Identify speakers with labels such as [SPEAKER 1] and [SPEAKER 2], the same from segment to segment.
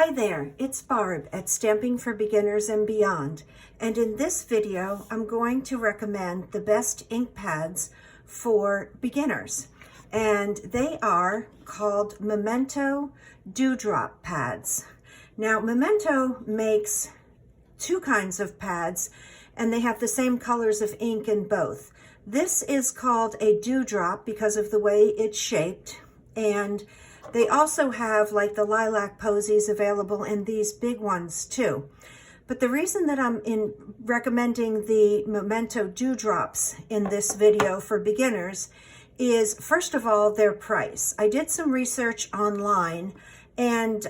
[SPEAKER 1] Hi there, it's Barb at Stamping for Beginners and Beyond, and in this video I'm going to recommend the best ink pads for beginners, and they are called Memento Dewdrop pads. Now Memento makes two kinds of pads and they have the same colors of ink in both. This is called a dewdrop because of the way it's shaped, and they also have like the lilac posies available in these big ones too. But the reason that I'm recommending the Memento dewdrops in this video for beginners is, first of all, their price. I did some research online, and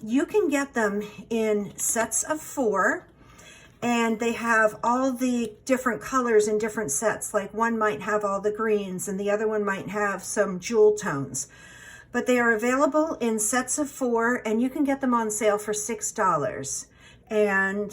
[SPEAKER 1] you can get them in sets of 4, and they have all the different colors in different sets. Like one might have all the greens and the other one might have some jewel tones. But they are available in sets of 4, and you can get them on sale for $6. And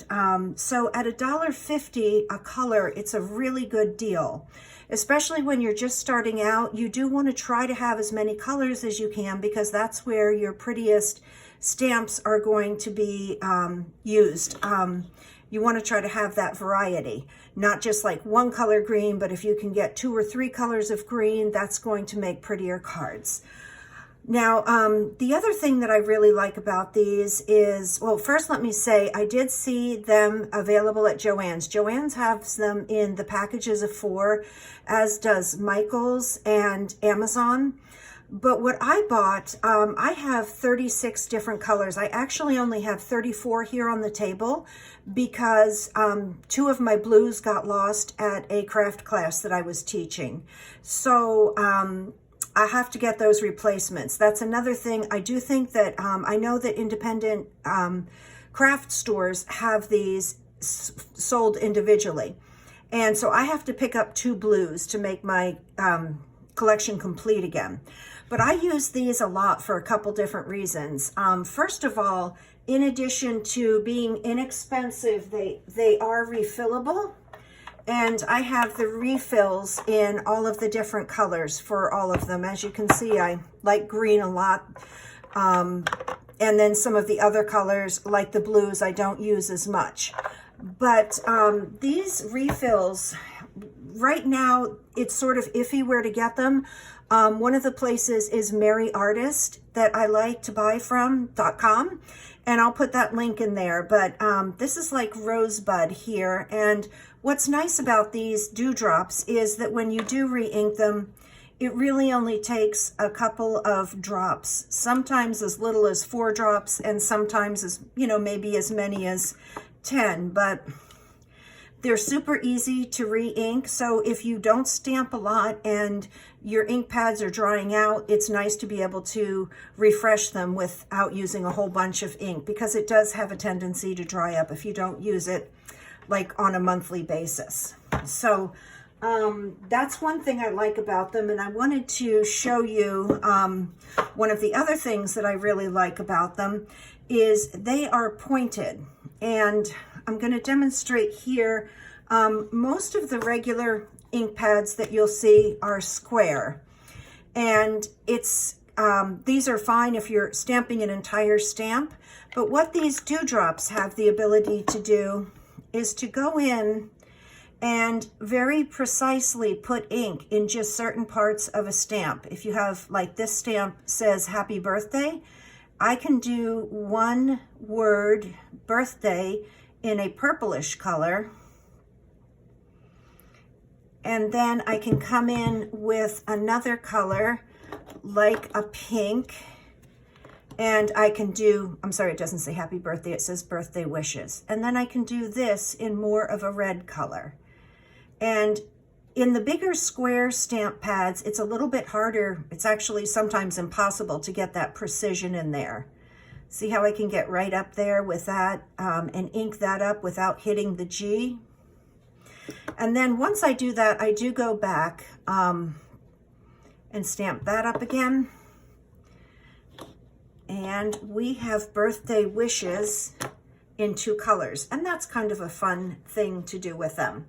[SPEAKER 1] so at $1.50 a color, it's a really good deal. Especially when you're just starting out, you do want to try to have as many colors as you can, because that's where your prettiest stamps are going to be used. You want to try to have that variety, not just like one color green, but if you can get 2 or 3 colors of green, that's going to make prettier cards. Now, the other thing that I really like about these is, well, first let me say, I did see them available at Joann's. Joann's has them in the packages of 4, as does Michael's and Amazon. But what I bought, I have 36 different colors. I actually only have 34 here on the table because 2 of my blues got lost at a craft class that I was teaching. So, I have to get those replacements. That's another thing. I do think that, I know that independent craft stores have these sold individually. And so I have to pick up 2 blues to make my collection complete again. But I use these a lot for a couple different reasons. First of all, in addition to being inexpensive, they are refillable. And I have the refills in all of the different colors for all of them. As you can see, I like green a lot. And then some of the other colors, like the blues, I don't use as much. But these refills, right now, it's sort of iffy where to get them. One of the places is Mary Artist that I like to buy from, .com. And I'll put that link in there. But this is like Rosebud here. And what's nice about these dewdrops is that when you do re-ink them, it really only takes a couple of drops, sometimes as little as 4 drops, and sometimes as, maybe as many as 10. But they're super easy to re-ink, so if you don't stamp a lot and your ink pads are drying out, it's nice to be able to refresh them without using a whole bunch of ink, because it does have a tendency to dry up if you don't use it like on a monthly basis. So that's one thing I like about them, and I wanted to show you one of the other things that I really like about them is they are pointed. And I'm going to demonstrate here. Most of the regular ink pads that you'll see are square, and these are fine if you're stamping an entire stamp. But what these dewdrops have the ability to do is to go in and very precisely put ink in just certain parts of a stamp. If you have, like, this stamp says happy birthday, I can do one word, birthday, in a purplish color, and then I can come in with another color like a pink, and I can do, I'm sorry, it doesn't say happy birthday, it says birthday wishes. And then I can do this in more of a red color. And in the bigger square stamp pads, it's a little bit harder. It's actually sometimes impossible to get that precision in there. See how I can get right up there with that and ink that up without hitting the G? And then once I do that, I do go back and stamp that up again. And we have birthday wishes in 2 colors. And that's kind of a fun thing to do with them.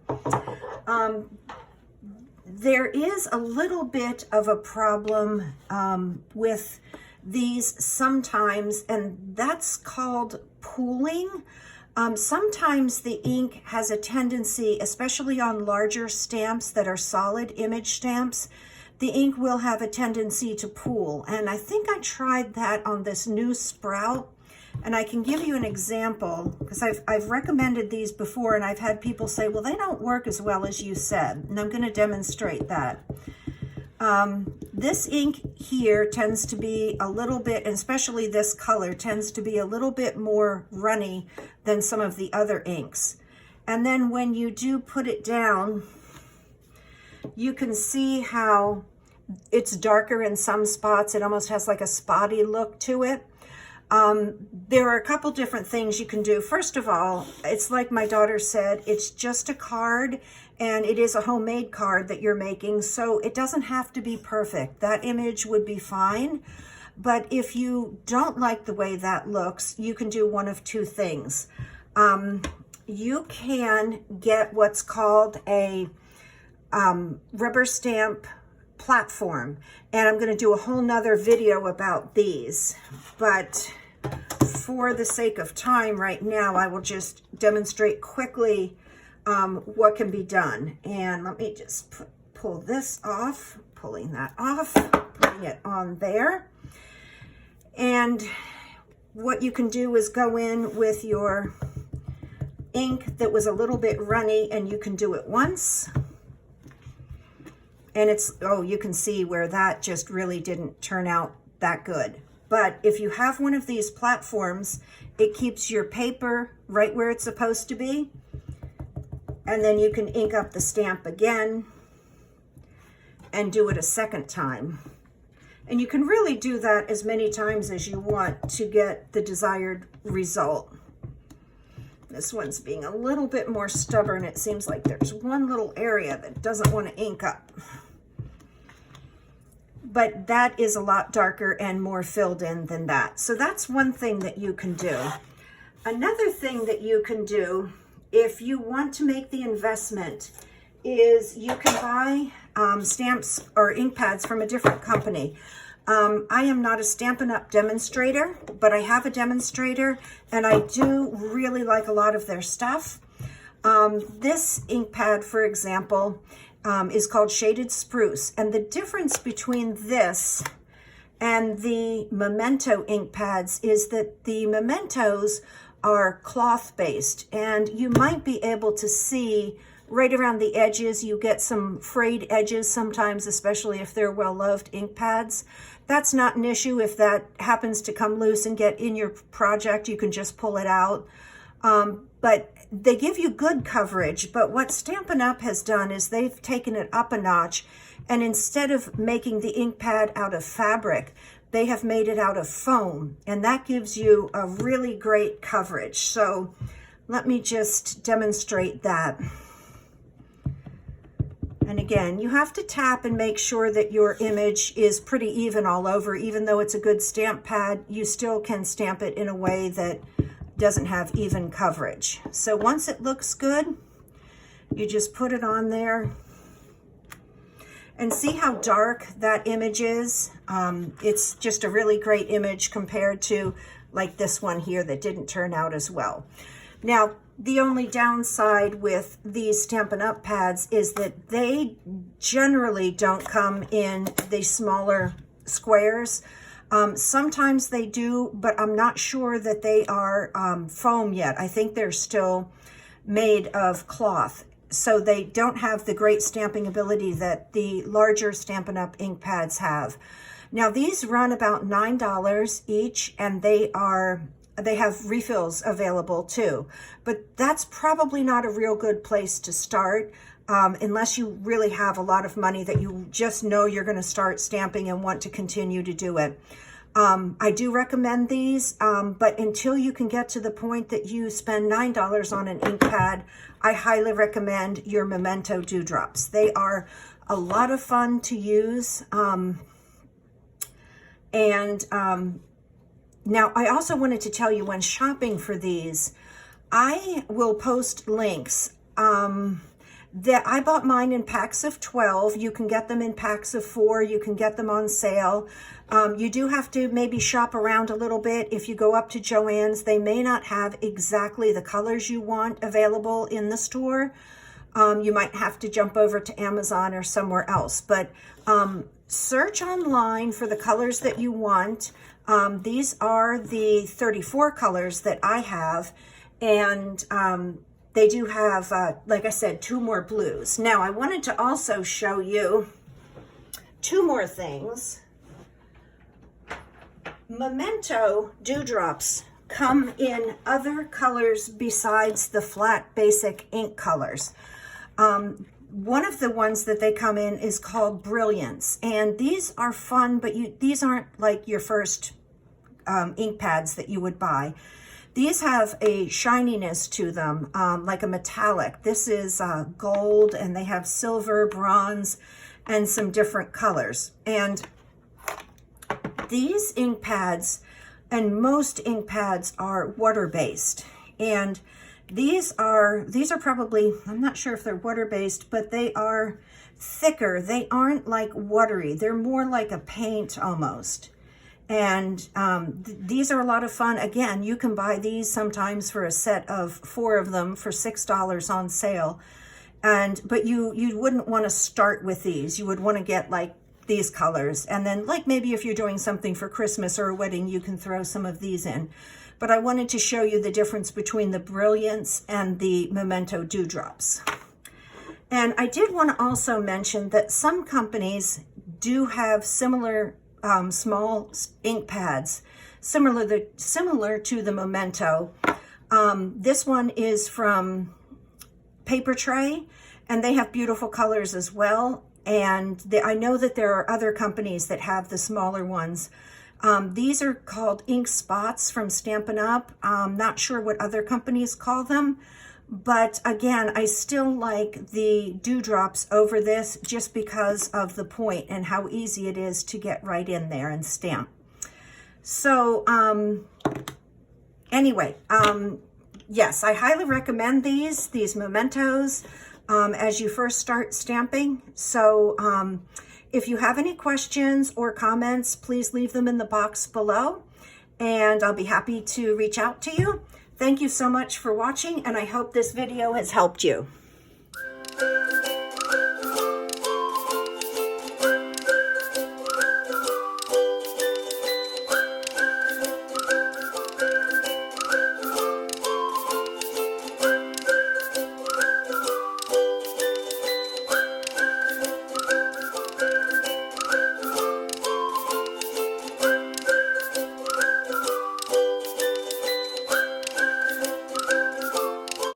[SPEAKER 1] There is a little bit of a problem with these sometimes, and that's called pooling. Sometimes the ink has a tendency, especially on larger stamps that are solid image stamps, the ink will have a tendency to pool. And I think I tried that on this new Sprout. And I can give you an example because I've recommended these before, and I've had people say, well, they don't work as well as you said. And I'm going to demonstrate that. This ink here tends to be a little bit, and especially this color, tends to be a little bit more runny than some of the other inks. And then when you do put it down, you can see how it's darker in some spots. It almost has like a spotty look to it. There are a couple different things you can do. First of all, it's like my daughter said, it's just a card, and it is a homemade card that you're making, so it doesn't have to be perfect. That image would be fine, but if you don't like the way that looks, you can do one of two things. You can get what's called a rubber stamp platform, and I'm going to do a whole nother video about these, but for the sake of time right now, I will just demonstrate quickly what can be done. And let me just pull this off, pulling that off, putting it on there. And what you can do is go in with your ink that was a little bit runny, and you can do it once. And it's, oh, you can see where that just really didn't turn out that good. But if you have one of these platforms, it keeps your paper right where it's supposed to be. And then you can ink up the stamp again and do it a second time. And you can really do that as many times as you want to get the desired result. This one's being a little bit more stubborn. It seems like there's one little area that doesn't want to ink up. But that is a lot darker and more filled in than that. So that's one thing that you can do. Another thing that you can do if you want to make the investment is you can buy stamps or ink pads from a different company. I am not a Stampin' Up demonstrator, but I have a demonstrator, and I do really like a lot of their stuff. This ink pad, for example, is called Shaded Spruce, and the difference between this and the Memento ink pads is that the Mementos are cloth based, and you might be able to see right around the edges. You get some frayed edges sometimes, especially if they're well-loved ink pads. That's not an issue. If that happens to come loose and get in your project, you can just pull it out. But they give you good coverage. But what Stampin' Up has done is they've taken it up a notch, and instead of making the ink pad out of fabric, they have made it out of foam, and that gives you a really great coverage. So let me just demonstrate that. And again, you have to tap and make sure that your image is pretty even all over. Even though it's a good stamp pad, you still can stamp it in a way that doesn't have even coverage. So once it looks good, you just put it on there. And see how dark that image is? It's just a really great image compared to like this one here that didn't turn out as well. Now, the only downside with these Stampin' Up pads is that they generally don't come in the smaller squares. Sometimes they do, but I'm not sure that they are foam yet. I think they're still made of cloth. So they don't have the great stamping ability that the larger Stampin' Up ink pads have. Now these run about $9 each, and they have refills available too. But that's probably not a real good place to start unless you really have a lot of money that you just know you're going to start stamping and want to continue to do it. I do recommend these, but until you can get to the point that you spend $9 on an ink pad, I highly recommend your Memento Dewdrops. They are a lot of fun to use. Now, I also wanted to tell you, when shopping for these, I will post links. I bought mine in packs of 12. You can get them in packs of 4. You can get them on sale. You do have to maybe shop around a little bit. If you go up to Joann's, they may not have exactly the colors you want available in the store. You might have to jump over to Amazon or somewhere else. But search online for the colors that you want. These are the 34 colors that I have. And they do have, like I said, 2 more blues. Now, I wanted to also show you 2 more things. Memento dewdrops come in other colors besides the flat basic ink colors. One of the ones that they come in is called Brilliance, and these are fun, but these aren't like your first ink pads that you would buy. These have a shininess to them, like a metallic. This is gold, and they have silver, bronze, and some different colors. And these ink pads, and most ink pads, are water-based. And these are probably, I'm not sure if they're water-based, but they are thicker. They aren't like watery. They're more like a paint almost. And these are a lot of fun. Again, you can buy these sometimes for a set of 4 of them for $6 on sale. But you wouldn't want to start with these. You would want to get like these colors. And then like maybe if you're doing something for Christmas or a wedding, you can throw some of these in. But I wanted to show you the difference between the Brilliance and the Memento dewdrops. And I did want to also mention that some companies do have similar small ink pads, similar to the Memento. This one is from Paper Tray, and they have beautiful colors as well. And I know that there are other companies that have the smaller ones. These are called ink spots from Stampin Up. Not sure what other companies call them. But again, I still like the dewdrops over this just because of the point and how easy it is to get right in there and stamp. So anyway, yes, I highly recommend these mementos as you first start stamping. So if you have any questions or comments, please leave them in the box below, and I'll be happy to reach out to you. Thank you so much for watching, and I hope this video has helped you.